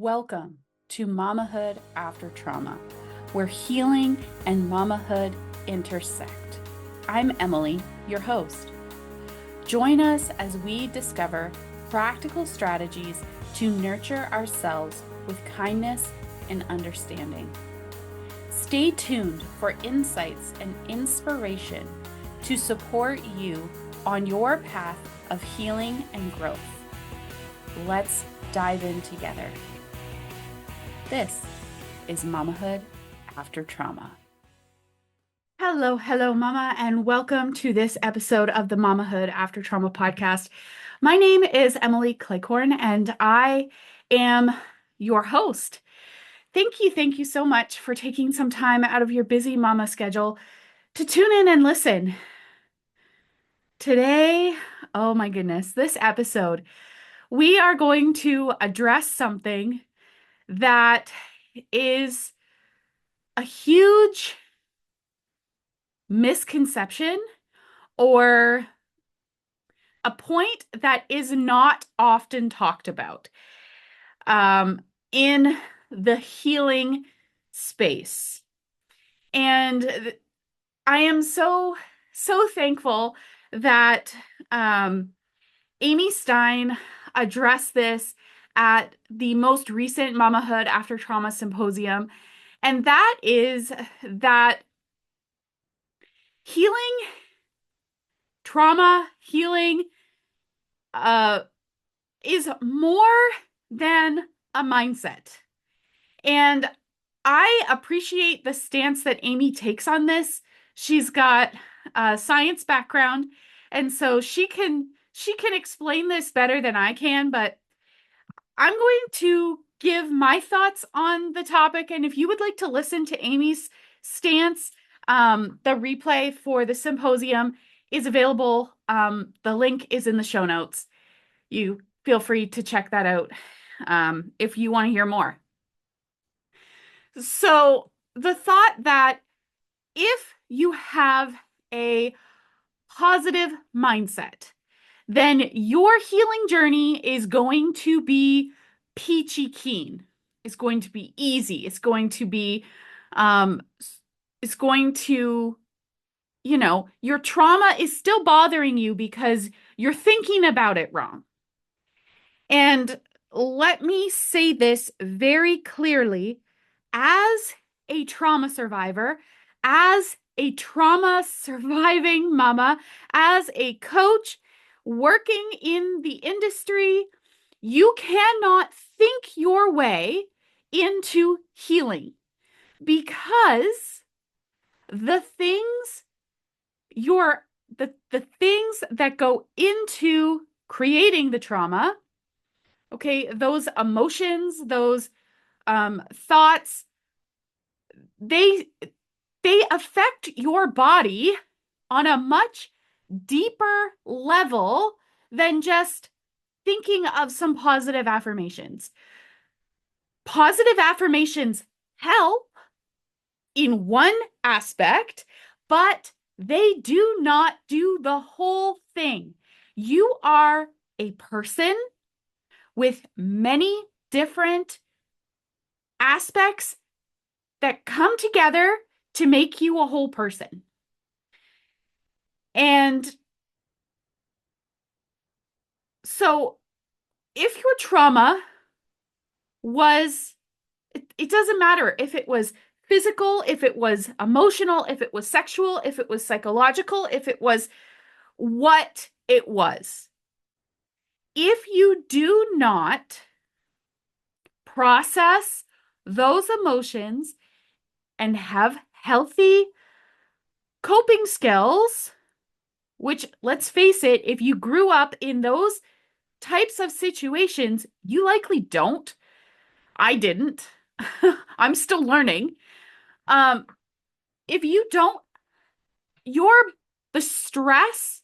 Welcome to Mamahood After Trauma, where healing and mamahood intersect. I'm Emily, your host. Join us as we discover practical strategies to nurture ourselves with kindness and understanding. Stay tuned for insights and inspiration to support you on your path of healing and growth. Let's dive in together. This is Mamahood After Trauma. Hello, Mama, and welcome to this episode of the Mamahood After Trauma podcast. My name is Emily Claycorn, and I am your host. Thank you so much for taking some time out of your busy mama schedule to tune in and listen. Today, oh my goodness, this episode, we are going to address something that is a huge misconception or a point that is not often talked about in the healing space. And I am so thankful that Amy Stein addressed this at the most recent Mamahood After Trauma Symposium. And that is that trauma healing is more than a mindset. And I appreciate the stance that Amy takes on this. She's got a science background, and so she can explain this better than I can, but I'm going to give my thoughts on the topic. And if you would like to listen to Amy's stance, the replay for the symposium is available. The link is in the show notes. You feel free to check that out if you want to hear more. So the thought that if you have a positive mindset, then your healing journey is going to be peachy keen. It's going to be easy. It's going to be, your trauma is still bothering you because you're thinking about it wrong. And let me say this very clearly, as a trauma survivor, as a trauma surviving mama, as a coach working in the industry, you cannot think your way into healing, because the things that go into creating the trauma, okay, those emotions, those thoughts, they affect your body on a much deeper level than just thinking of some positive affirmations. Positive affirmations help in one aspect, but they do not do the whole thing. You are a person with many different aspects that come together to make you a whole person. And so if your trauma was, it doesn't matter if it was physical, if it was emotional, if it was sexual, if it was psychological, if it was what it was. If you do not process those emotions and have healthy coping skills, which, let's face it, if you grew up in those types of situations, you likely don't. I didn't. I'm still learning. If you don't, the stress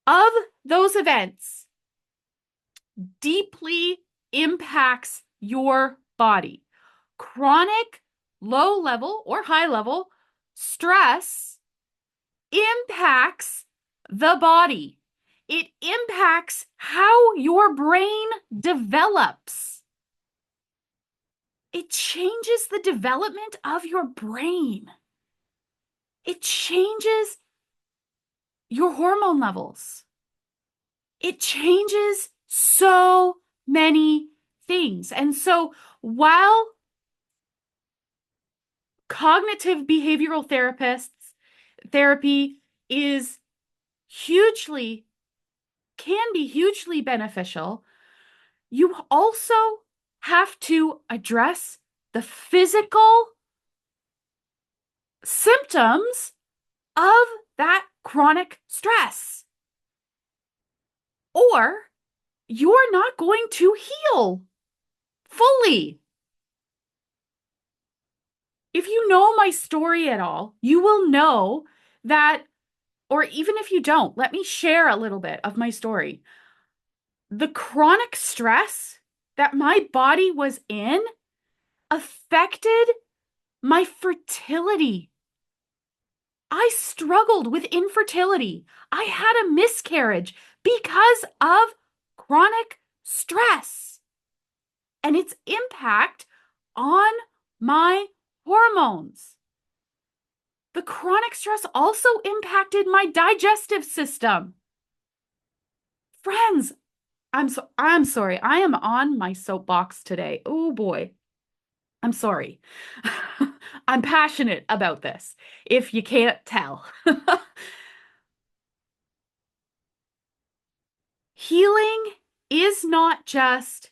of those events deeply impacts your body. Chronic low level or high level stress impacts the body. It impacts how your brain develops. It changes the development of your brain. It changes your hormone levels. It changes so many things. And so while cognitive behavioral therapy is can be hugely beneficial, you also have to address the physical symptoms of that chronic stress, or you're not going to heal fully. If you know my story at all, you will know that, or even if you don't, let me share a little bit of my story. The chronic stress that my body was in affected my fertility. I struggled with infertility. I had a miscarriage because of chronic stress and its impact on my hormones. The chronic stress also impacted my digestive system. Friends, I'm sorry. I am on my soapbox today. Oh boy. I'm sorry. I'm passionate about this, if you can't tell. Healing is not just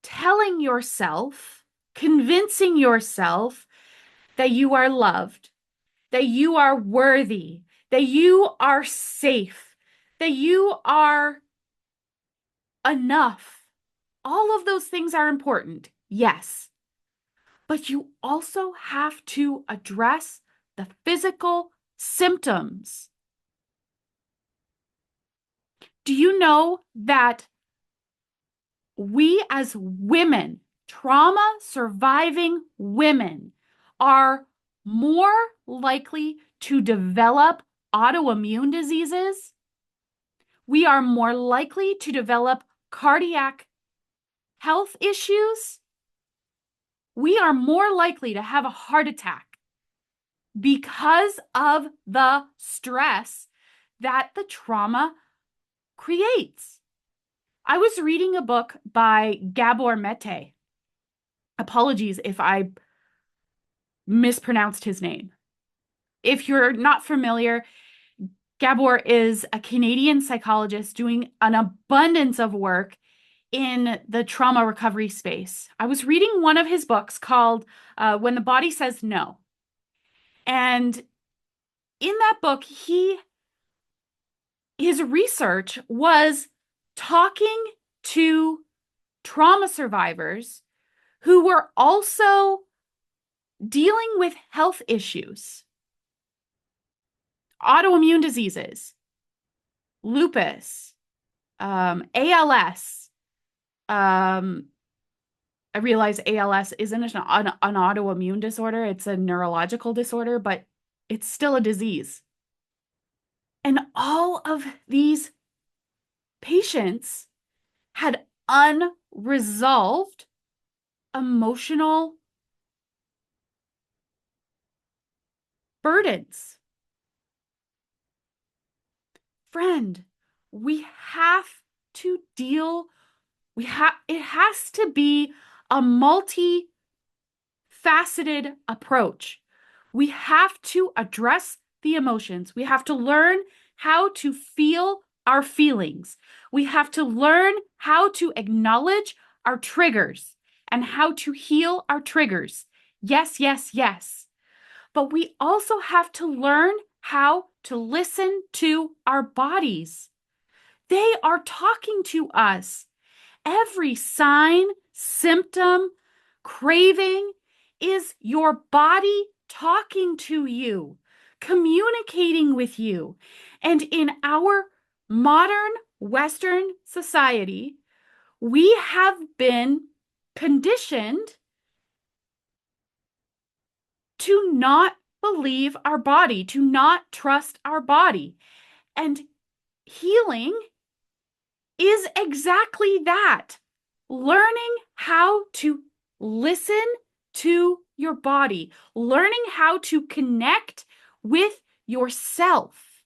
telling yourself, convincing yourself that you are loved, that you are worthy, that you are safe, that you are enough. All of those things are important, yes. But you also have to address the physical symptoms. Do you know that we as women, trauma surviving women, are more likely to develop autoimmune diseases? We are more likely to develop cardiac health issues. We are more likely to have a heart attack because of the stress that the trauma creates. I was reading a book by Gabor Mate. Apologies if I mispronounced his name. If you're not familiar, Gabor is a Canadian psychologist doing an abundance of work in the trauma recovery space. I was reading one of his books called When the Body Says No. And in that book, his research was talking to trauma survivors who were also dealing with health issues, autoimmune diseases, lupus, ALS. I realize ALS isn't an autoimmune disorder, it's a neurological disorder, but it's still a disease. And all of these patients had unresolved emotional burdens. Friend, we have to deal, it has to be a multi-faceted approach. We have to address the emotions. We have to learn how to feel our feelings. We have to learn how to acknowledge our triggers and how to heal our triggers. Yes, yes, yes. But we also have to learn how to listen to our bodies. They are talking to us. Every sign, symptom, craving is your body talking to you, communicating with you. And in our modern Western society, we have been conditioned to not believe our body, to not trust our body. And healing is exactly that. learning how to listen to your body, learning how to connect with yourself,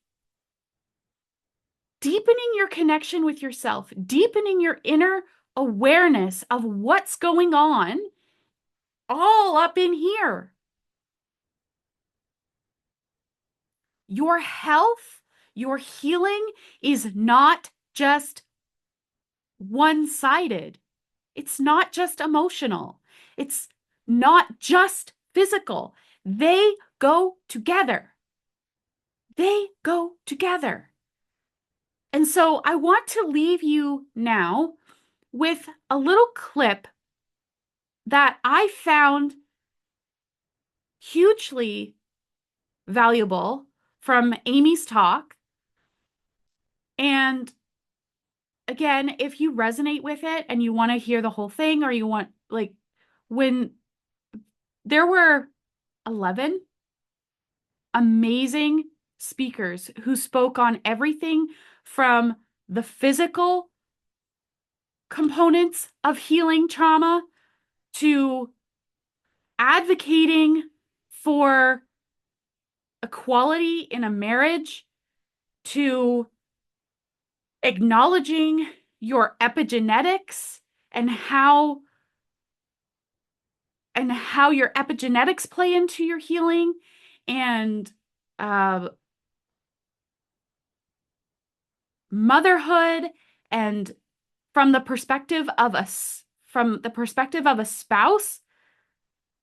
deepening your connection with yourself, deepening your inner awareness of what's going on all up in here. Your health, your healing is not just one-sided. It's not just emotional. It's not just physical. They go together. They go together. And so I want to leave you now with a little clip that I found hugely valuable from Amy's talk. And again, if you resonate with it and you want to hear the whole thing, or you want, like, when there were 11 amazing speakers who spoke on everything from the physical components of healing trauma to advocating for equality in a marriage to acknowledging your epigenetics and how your epigenetics play into your healing, and motherhood, and from the perspective of a spouse,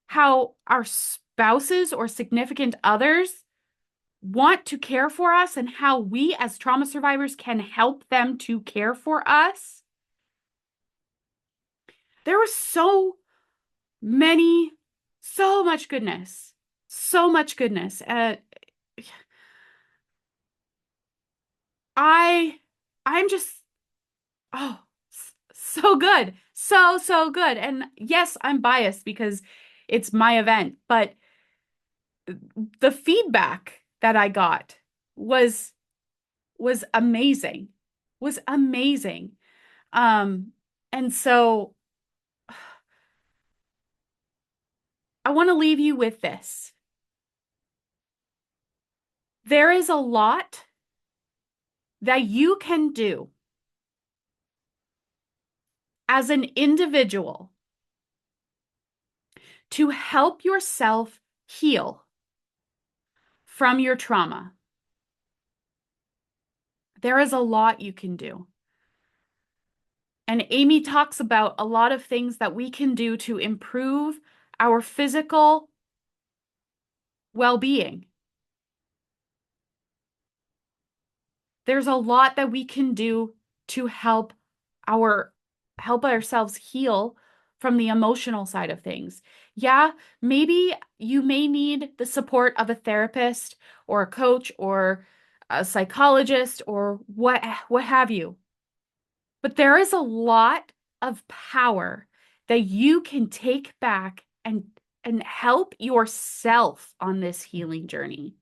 how our spouses or significant others want to care for us and how we as trauma survivors can help them to care for us. There was so much goodness, so much goodness. I'm just, oh, so good. So good. And yes, I'm biased because it's my event, but the feedback that I got was amazing. Was amazing. And so I want to leave you with this. There is a lot that you can do as an individual to help yourself heal from your trauma. There is a lot you can do. And Amy talks about a lot of things that we can do to improve our physical well-being. There's a lot that we can do to help ourselves heal from the emotional side of things. Yeah, maybe you may need the support of a therapist or a coach or a psychologist or what have you. But there is a lot of power that you can take back and help yourself on this healing journey.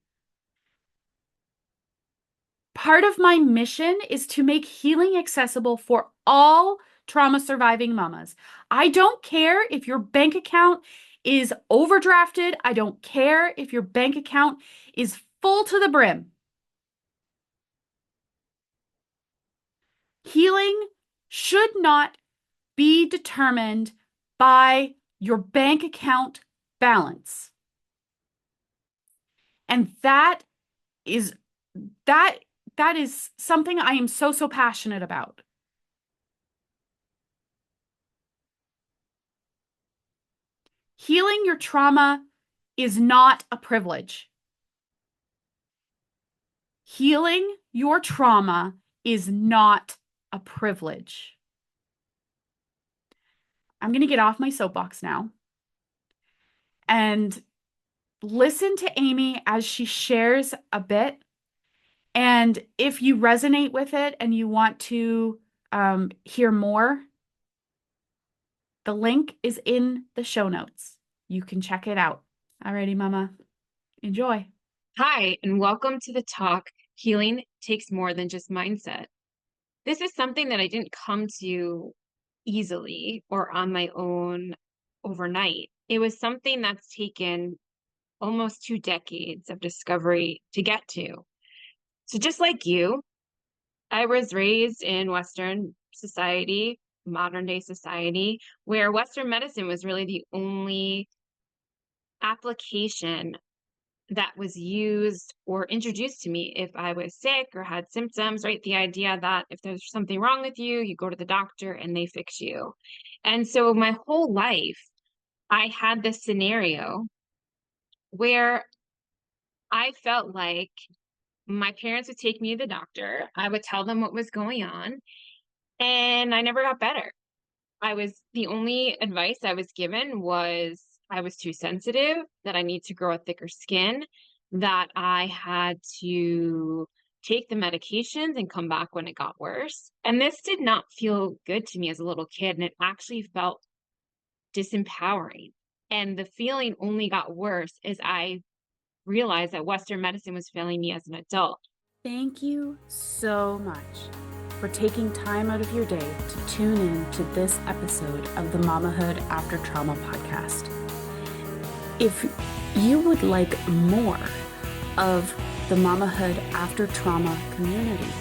Part of my mission is to make healing accessible for all trauma surviving mamas. I don't care if your bank account is overdrafted. I don't care if your bank account is full to the brim. Healing should not be determined by your bank account balance. And that is something I am so passionate about. Healing your trauma is not a privilege. Healing your trauma is not a privilege. I'm going to get off my soapbox now and listen to Amy as she shares a bit. And if you resonate with it and you want to hear more, the link is in the show notes. You can check it out. Alrighty, Mama. Enjoy. Hi, and welcome to the talk, Healing Takes More Than Just Mindset. This is something that I didn't come to easily or on my own overnight. It was something that's taken almost 2 decades of discovery to get to. So just like you, I was raised in Western society, modern day society, where Western medicine was really the only application that was used or introduced to me if I was sick or had symptoms, right? The idea that if there's something wrong with you, you go to the doctor and they fix you. And so my whole life, I had this scenario where I felt like my parents would take me to the doctor. I would tell them what was going on, and I never got better. The only advice I was given was I was too sensitive, that I need to grow a thicker skin, that I had to take the medications and come back when it got worse. And this did not feel good to me as a little kid, and it actually felt disempowering. And the feeling only got worse as I realized that Western medicine was failing me as an adult. Thank you so much for taking time out of your day to tune in to this episode of the Mamahood After Trauma podcast. If you would like more of the Mamahood After Trauma community,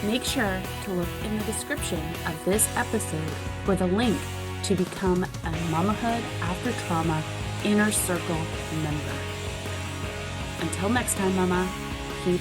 make sure to look in the description of this episode for the link to become a Mamahood After Trauma Inner Circle member. Until next time, Mama, keep